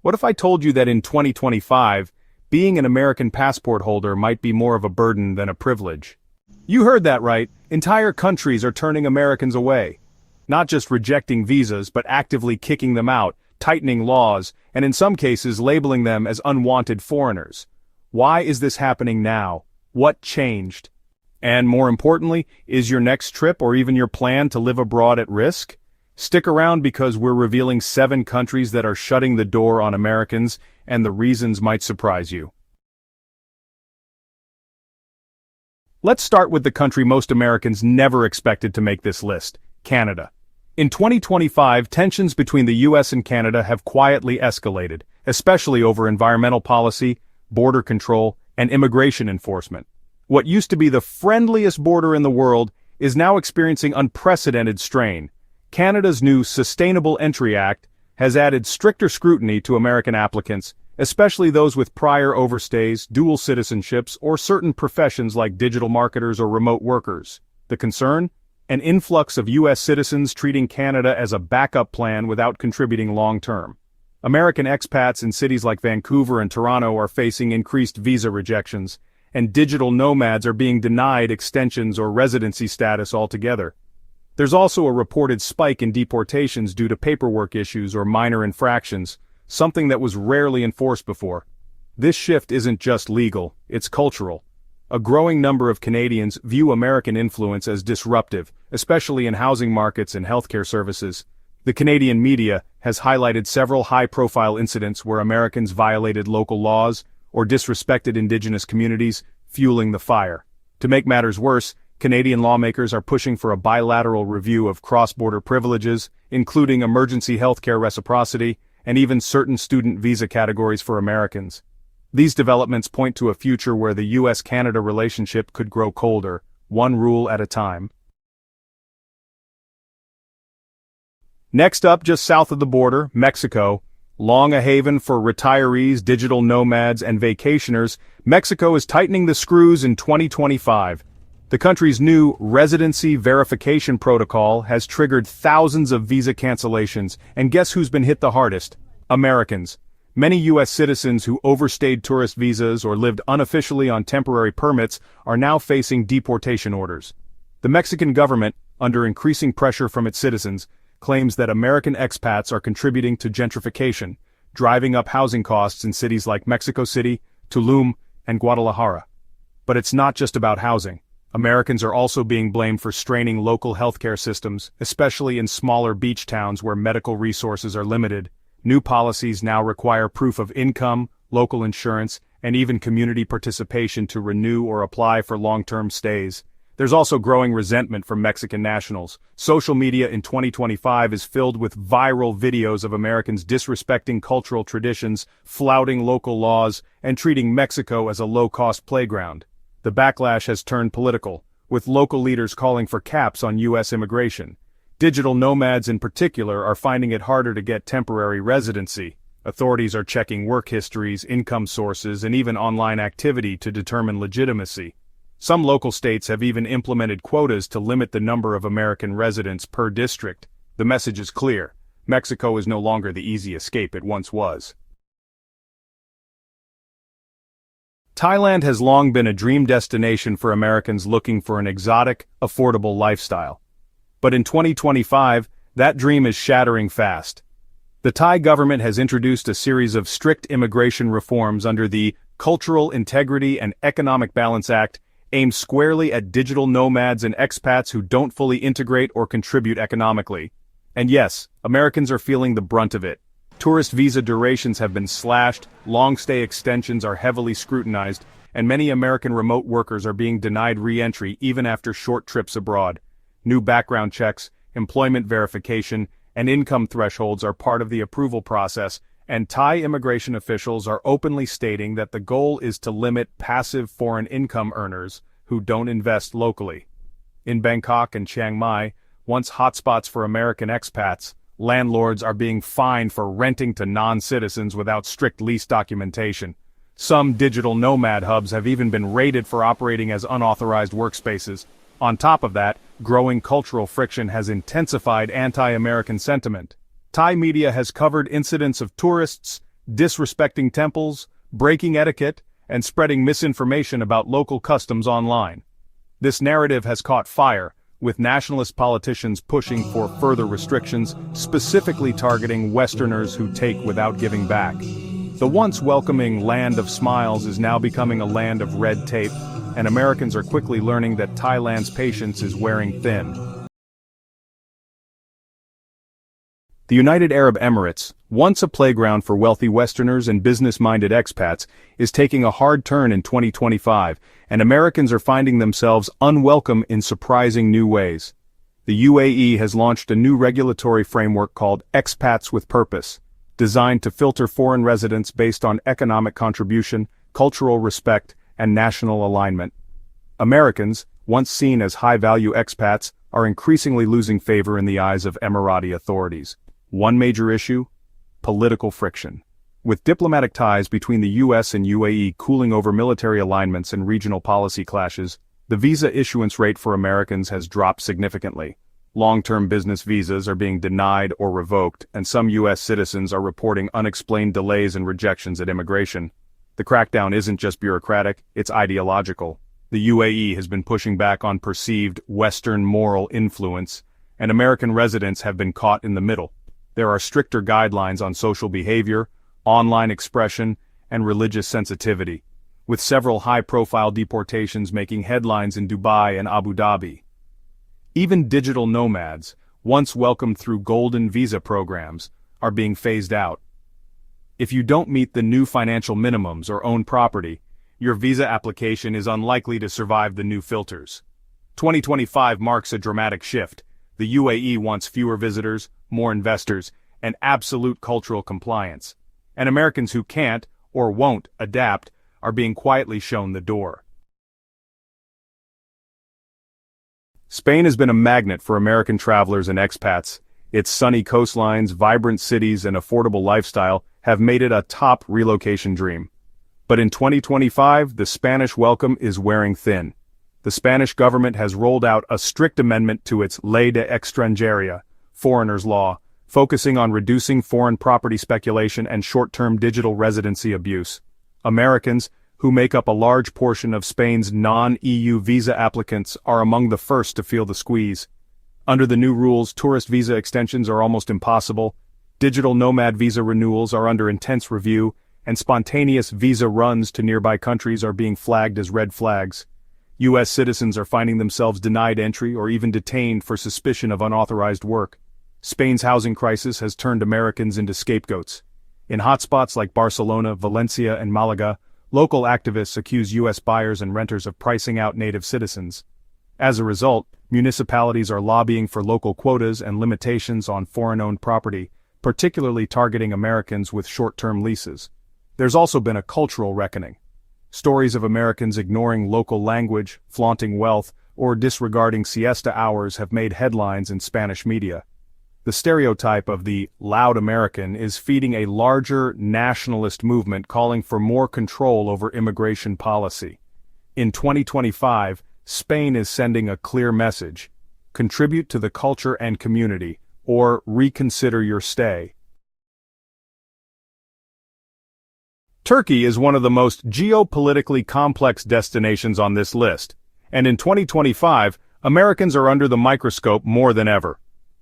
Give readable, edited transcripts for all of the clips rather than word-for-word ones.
What if I told you that in 2025, being an American passport holder might be more of a burden than a privilege? You heard that right. Entire countries are turning Americans away. Not just rejecting visas, but actively kicking them out, tightening laws, and in some cases labeling them as unwanted foreigners. Why is this happening now? What changed? And more importantly, is your next trip or even your plan to live abroad at risk? Stick around because we're revealing 7 countries that are shutting the door on Americans, and the reasons might surprise you. Let's start with the country most Americans never expected to make this list, Canada. In 2025, tensions between the US and Canada have quietly escalated, especially over environmental policy, border control, and immigration enforcement. What used to be the friendliest border in the world is now experiencing unprecedented strain. Canada's new Sustainable Entry Act has added stricter scrutiny to American applicants, especially those with prior overstays, dual citizenships, or certain professions like digital marketers or remote workers. The concern? An influx of U.S. citizens treating Canada as a backup plan without contributing long-term. American expats in cities like Vancouver and Toronto are facing increased visa rejections, and digital nomads are being denied extensions or residency status altogether. There's also a reported spike in deportations due to paperwork issues or minor infractions, something that was rarely enforced before. This shift isn't just legal, it's cultural. A growing number of Canadians view American influence as disruptive, especially in housing markets and healthcare services. The Canadian media has highlighted several high-profile incidents where Americans violated local laws or disrespected Indigenous communities, fueling the fire. To make matters worse, Canadian lawmakers are pushing for a bilateral review of cross-border privileges, including emergency healthcare reciprocity, and even certain student visa categories for Americans. These developments point to a future where the US-Canada relationship could grow colder, one rule at a time. Next up, just south of the border, Mexico. Long a haven for retirees, digital nomads, and vacationers, Mexico is tightening the screws in 2025. The country's new residency verification protocol has triggered thousands of visa cancellations, and guess who's been hit the hardest? Americans. Many U.S. citizens who overstayed tourist visas or lived unofficially on temporary permits are now facing deportation orders. The Mexican government, under increasing pressure from its citizens, claims that American expats are contributing to gentrification, driving up housing costs in cities like Mexico City, Tulum, and Guadalajara. But it's not just about housing. Americans are also being blamed for straining local healthcare systems, especially in smaller beach towns where medical resources are limited. New policies now require proof of income, local insurance, and even community participation to renew or apply for long-term stays. There's also growing resentment from Mexican nationals. Social media in 2025 is filled with viral videos of Americans disrespecting cultural traditions, flouting local laws, and treating Mexico as a low-cost playground. The backlash has turned political, with local leaders calling for caps on U.S. immigration. Digital nomads in particular are finding it harder to get temporary residency. Authorities are checking work histories, income sources, and even online activity to determine legitimacy. Some local states have even implemented quotas to limit the number of American residents per district. The message is clear. Mexico is no longer the easy escape it once was. Thailand has long been a dream destination for Americans looking for an exotic, affordable lifestyle. But in 2025, that dream is shattering fast. The Thai government has introduced a series of strict immigration reforms under the Cultural Integrity and Economic Balance Act, aimed squarely at digital nomads and expats who don't fully integrate or contribute economically. And yes, Americans are feeling the brunt of it. Tourist visa durations have been slashed, long-stay extensions are heavily scrutinized, and many American remote workers are being denied re-entry even after short trips abroad. New background checks, employment verification, and income thresholds are part of the approval process, and Thai immigration officials are openly stating that the goal is to limit passive foreign income earners who don't invest locally. In Bangkok and Chiang Mai, once hotspots for American expats, landlords are being fined for renting to non-citizens without strict lease documentation. Some digital nomad hubs have even been raided for operating as unauthorized workspaces. On top of that, growing cultural friction has intensified anti-American sentiment. Thai media has covered incidents of tourists disrespecting temples, breaking etiquette, and spreading misinformation about local customs online. This narrative has caught fire, with nationalist politicians pushing for further restrictions, specifically targeting Westerners who take without giving back. The once welcoming land of smiles is now becoming a land of red tape, and Americans are quickly learning that Thailand's patience is wearing thin. The United Arab Emirates, once a playground for wealthy Westerners and business-minded expats, is taking a hard turn in 2025, and Americans are finding themselves unwelcome in surprising new ways. The UAE has launched a new regulatory framework called Expats with Purpose, designed to filter foreign residents based on economic contribution, cultural respect, and national alignment. Americans, once seen as high-value expats, are increasingly losing favor in the eyes of Emirati authorities. One major issue? Political friction. With diplomatic ties between the US and UAE cooling over military alignments and regional policy clashes, the visa issuance rate for Americans has dropped significantly. Long-term business visas are being denied or revoked, and some US citizens are reporting unexplained delays and rejections at immigration. The crackdown isn't just bureaucratic, it's ideological. The UAE has been pushing back on perceived Western moral influence, and American residents have been caught in the middle. There are stricter guidelines on social behavior, online expression, and religious sensitivity, with several high-profile deportations making headlines in Dubai and Abu Dhabi. Even digital nomads, once welcomed through golden visa programs, are being phased out. If you don't meet the new financial minimums or own property, your visa application is unlikely to survive the new filters. 2025 marks a dramatic shift. The UAE wants fewer visitors, more investors, and absolute cultural compliance. And Americans who can't, or won't, adapt, are being quietly shown the door. Spain has been a magnet for American travelers and expats. Its sunny coastlines, vibrant cities, and affordable lifestyle have made it a top relocation dream. But in 2025, the Spanish welcome is wearing thin. The Spanish government has rolled out a strict amendment to its Ley de Extranjería, foreigners' law, focusing on reducing foreign property speculation and short-term digital residency abuse. Americans, who make up a large portion of Spain's non-EU visa applicants, are among the first to feel the squeeze. Under the new rules, tourist visa extensions are almost impossible, digital nomad visa renewals are under intense review, and spontaneous visa runs to nearby countries are being flagged as red flags. U.S. citizens are finding themselves denied entry or even detained for suspicion of unauthorized work. Spain's housing crisis has turned Americans into scapegoats. In hotspots like Barcelona, Valencia, and Malaga, local activists accuse U.S. buyers and renters of pricing out native citizens. As a result, municipalities are lobbying for local quotas and limitations on foreign-owned property, particularly targeting Americans with short-term leases. There's also been a cultural reckoning. Stories of Americans ignoring local language, flaunting wealth, or disregarding siesta hours have made headlines in Spanish media. The stereotype of the loud American is feeding a larger nationalist movement calling for more control over immigration policy. In 2025, Spain is sending a clear message: contribute to the culture and community, or reconsider your stay. Turkey is one of the most geopolitically complex destinations on this list, and in 2025, Americans are under the microscope more than ever.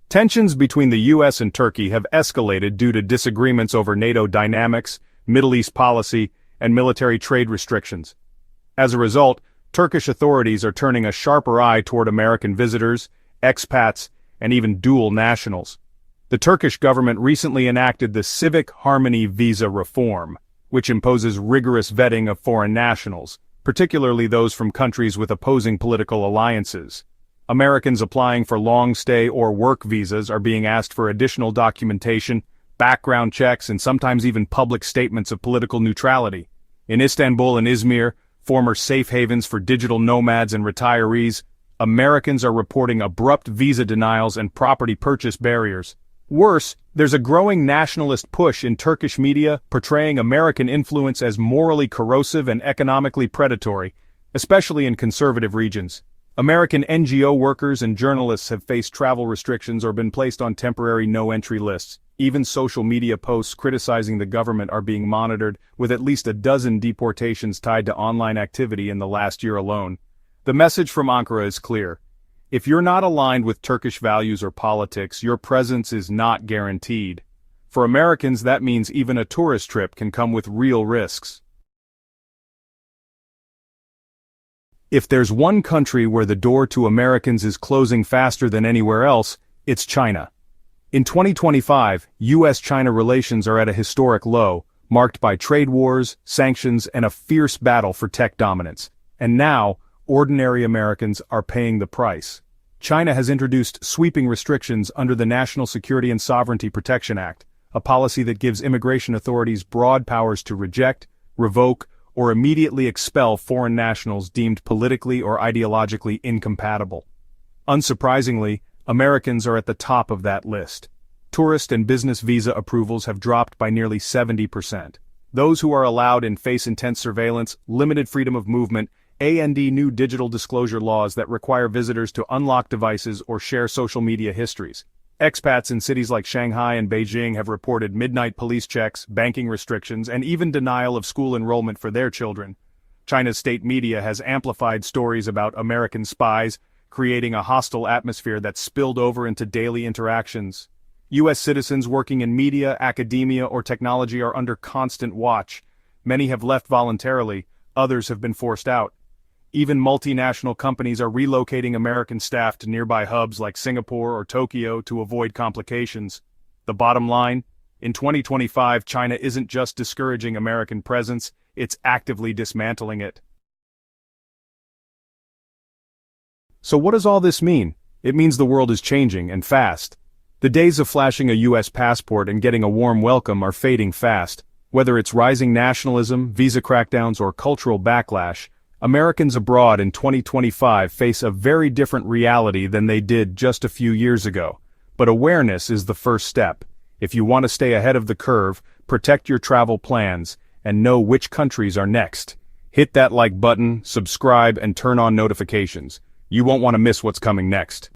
Tensions between the U.S. and Turkey have escalated due to disagreements over NATO dynamics, Middle East policy, and military trade restrictions. As a result, Turkish authorities are turning a sharper eye toward American visitors, expats, and even dual nationals. The Turkish government recently enacted the Civic Harmony Visa Reform, which imposes rigorous vetting of foreign nationals, particularly those from countries with opposing political alliances. Americans applying for long-stay or work visas are being asked for additional documentation, background checks, and sometimes even public statements of political neutrality. In Istanbul and Izmir, former safe havens for digital nomads and retirees, Americans are reporting abrupt visa denials and property purchase barriers. Worse, there's a growing nationalist push in Turkish media portraying American influence as morally corrosive and economically predatory, especially in conservative regions. American NGO workers and journalists have faced travel restrictions or been placed on temporary no-entry lists. Even social media posts criticizing the government are being monitored, with at least a dozen deportations tied to online activity in the last year alone. The message from Ankara is clear. If you're not aligned with Turkish values or politics, your presence is not guaranteed. For Americans, that means even a tourist trip can come with real risks. If there's one country where the door to Americans is closing faster than anywhere else, it's China. In 2025, US-China relations are at a historic low, marked by trade wars, sanctions, and a fierce battle for tech dominance. And now, ordinary Americans are paying the price. China has introduced sweeping restrictions under the National Security and Sovereignty Protection Act, a policy that gives immigration authorities broad powers to reject, revoke, or immediately expel foreign nationals deemed politically or ideologically incompatible. Unsurprisingly, Americans are at the top of that list. Tourist and business visa approvals have dropped by nearly 70%. Those who are allowed in face intense surveillance, limited freedom of movement, and new digital disclosure laws that require visitors to unlock devices or share social media histories. Expats in cities like Shanghai and Beijing have reported midnight police checks, banking restrictions, and even denial of school enrollment for their children. China's state media has amplified stories about American spies, creating a hostile atmosphere that spilled over into daily interactions. U.S. citizens working in media, academia, or technology are under constant watch. Many have left voluntarily, others have been forced out. Even multinational companies are relocating American staff to nearby hubs like Singapore or Tokyo to avoid complications. The bottom line? In 2025, China isn't just discouraging American presence, it's actively dismantling it. So what does all this mean? It means the world is changing, and fast. The days of flashing a US passport and getting a warm welcome are fading fast. Whether it's rising nationalism, visa crackdowns, or cultural backlash, Americans abroad in 2025 face a very different reality than they did just a few years ago. But awareness is the first step. If you want to stay ahead of the curve, protect your travel plans, and know which countries are next. Hit that like button, subscribe, and turn on notifications. You won't want to miss what's coming next.